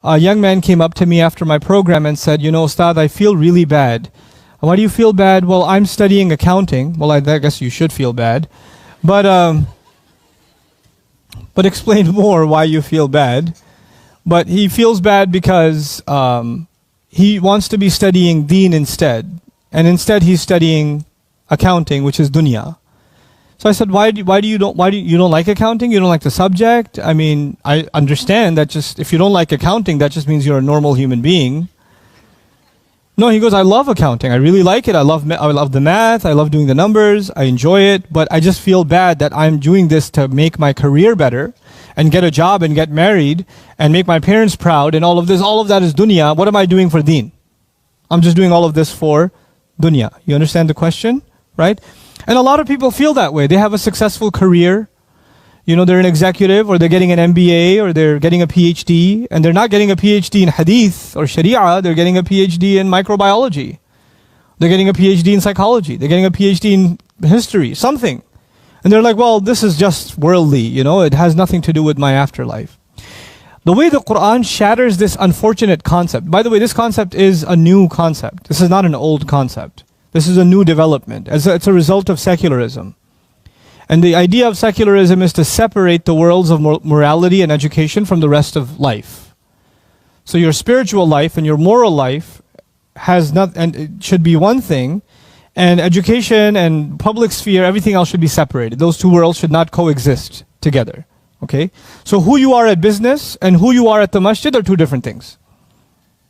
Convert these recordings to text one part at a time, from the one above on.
a young man came up to me after my program and said, Ustad, I feel really bad. Why do you feel bad? Well, I'm studying accounting. Well, I guess you should feel bad. But explain more why you feel bad. But he feels bad because he wants to be studying deen instead. And instead he's studying accounting, which is dunya. So I said, why do you don't like accounting? You don't like the subject? I mean, I understand that just if you don't like accounting, that just means you're a normal human being. No, he goes, I love accounting. I really like it. I love the math. I love doing the numbers. I enjoy it. But I just feel bad that I'm doing this to make my career better and get a job and get married and make my parents proud and all of this. All of that is dunya. What am I doing for deen? I'm just doing all of this for dunya. You understand the question? Right? And a lot of people feel that way. They have a successful career. They're an executive, or they're getting an MBA, or they're getting a PhD, and they're not getting a PhD in hadith or sharia, they're getting a PhD in microbiology. They're getting a PhD in psychology. They're getting a PhD in history, something. And they're like, well, this is just worldly, it has nothing to do with my afterlife. The way the Quran shatters this unfortunate concept, by the way, this concept is a new concept. This is not an old concept. This is a new development. It's a result of secularism. And the idea of secularism is to separate the worlds of morality and education from the rest of life. So your spiritual life and your moral life and it should be one thing, and education and public sphere, everything else should be separated. Those two worlds should not coexist together. Okay? So who you are at business and who you are at the masjid are two different things.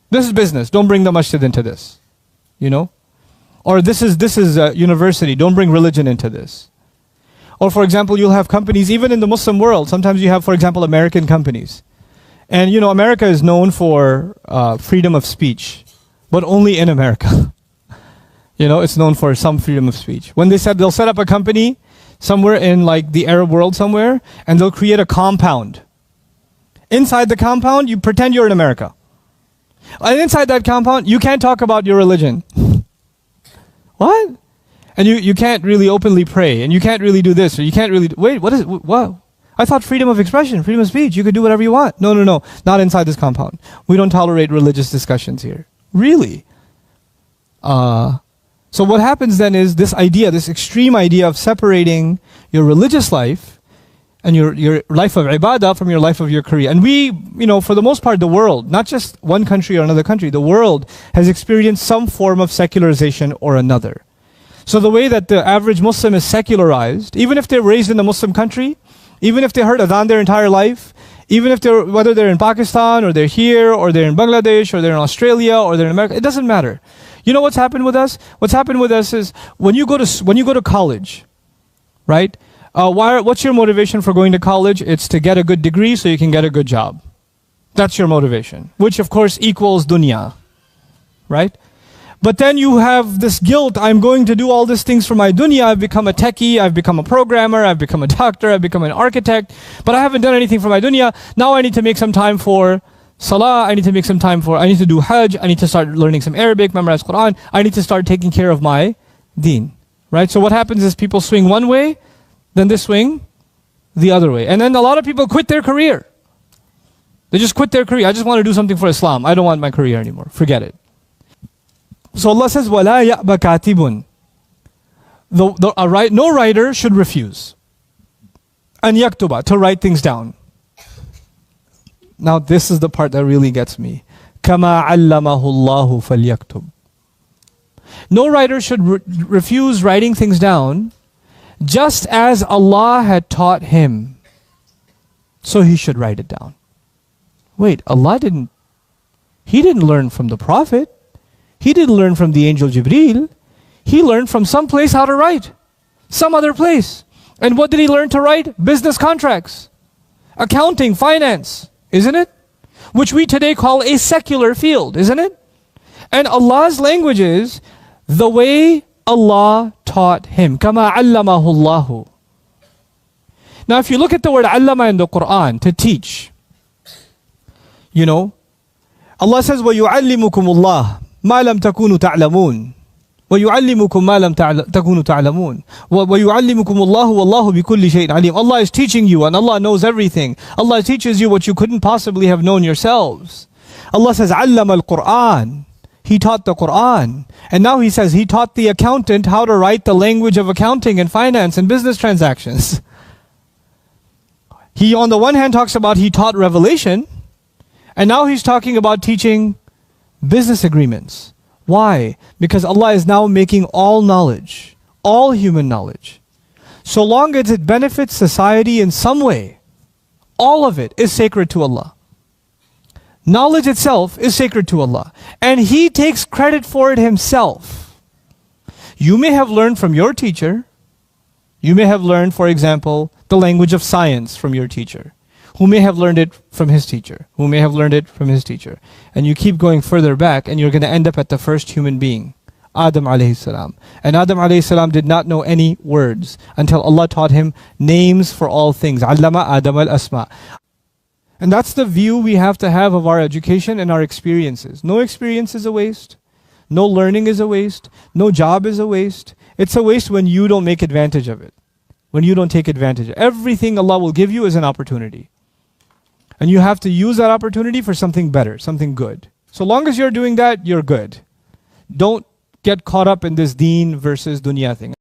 This is business. Don't bring the masjid into this. Or this is a university. Don't bring religion into this. Or for example, you'll have companies, even in the Muslim world, sometimes you have, for example, American companies. And America is known for freedom of speech, but only in America. It's known for some freedom of speech. When they said they'll set up a company somewhere in like the Arab world somewhere, and they'll create a compound. Inside the compound, you pretend you're in America. And inside that compound, you can't talk about your religion. What? And you can't really openly pray, and you can't really do this, or you can't really... Wait, what is it? Wow. I thought freedom of expression, freedom of speech, you could do whatever you want. No, not inside this compound. We don't tolerate religious discussions here. Really? So what happens then is this idea, this extreme idea of separating your religious life and your life of ibadah from your life of your career. And we, for the most part, the world, not just one country or another country, the world has experienced some form of secularization or another. So the way that the average Muslim is secularized, even if they're raised in a Muslim country, even if they heard adhan their entire life, even if whether they're in Pakistan or they're here or they're in Bangladesh or they're in Australia or they're in America, it doesn't matter. You know what's happened with us? What's happened with us is when you go to college, right? What's your motivation for going to college? It's to get a good degree so you can get a good job. That's your motivation, which of course equals dunya, right? But then you have this guilt, I'm going to do all these things for my dunya, I've become a techie, I've become a programmer, I've become a doctor, I've become an architect, but I haven't done anything for my dunya. Now I need to make some time for salah, I need to do hajj, I need to start learning some Arabic, memorize Quran, I need to start taking care of my deen. Right? So what happens is people swing one way, then they swing the other way. And then a lot of people quit their career. They just quit their career. I just want to do something for Islam. I don't want my career anymore. Forget it. So Allah says, وَلَا يَأْبَ كَاتِبٌ. No writer should refuse. أَنْ يَكْتُبَ, to write things down. Now this is the part that really gets me. كَمَا عَلَّمَهُ اللَّهُ فَلْيَكْتُبْ. No writer should refuse writing things down just as Allah had taught him. So he should write it down. Wait, He didn't learn from the Prophet. He didn't learn from the angel Jibreel. He learned from some place how to write. Some other place. And what did he learn to write? Business contracts. Accounting, finance. Isn't it? Which we today call a secular field, isn't it? And Allah's language is the way Allah taught him. كَمَا عَلَّمَهُ اللَّهُ. Now if you look at the word allama in the Quran, to teach, Allah says, وَيُعَلِّمُكُمُ اللَّهُ مَا لَمْ تَكُونُوا تَعْلَمُونَ وَيُعَلِّمُكُم مَا لَمْ تَكُونُوا تَعْلَمُونَ وَيُعَلِّمُكُمُ اللَّهُ وَاللَّهُ بِكُلِّ شَيْءٍ عَلِيمٌ. Allah is teaching you and Allah knows everything. Allah teaches you what you couldn't possibly have known yourselves. Allah says, "Allama al-Quran." He taught the Quran. And now He says He taught the accountant how to write the language of accounting and finance and business transactions. He on the one hand talks about He taught revelation, and now He's talking about teaching business agreements. Why? Because Allah is now making all knowledge, all human knowledge, so long as it benefits society in some way, all of it is sacred to Allah. Knowledge itself is sacred to Allah, and He takes credit for it Himself. You may have learned from your teacher. You may have learned, for example, the language of science from your teacher, who may have learned it from his teacher, who may have learned it from his teacher. And you keep going further back, and you're going to end up at the first human being, Adam alayhi salam. And Adam alayhi salam did not know any words until Allah taught him names for all things. Allama Adam al-asma. And that's the view we have to have of our education and our experiences. No experience is a waste. No learning is a waste. No job is a waste. It's a waste when you don't make advantage of it. When you don't take advantage of it. Everything Allah will give you is an opportunity. And you have to use that opportunity for something better, something good. So long as you're doing that, you're good. Don't get caught up in this deen versus dunya thing.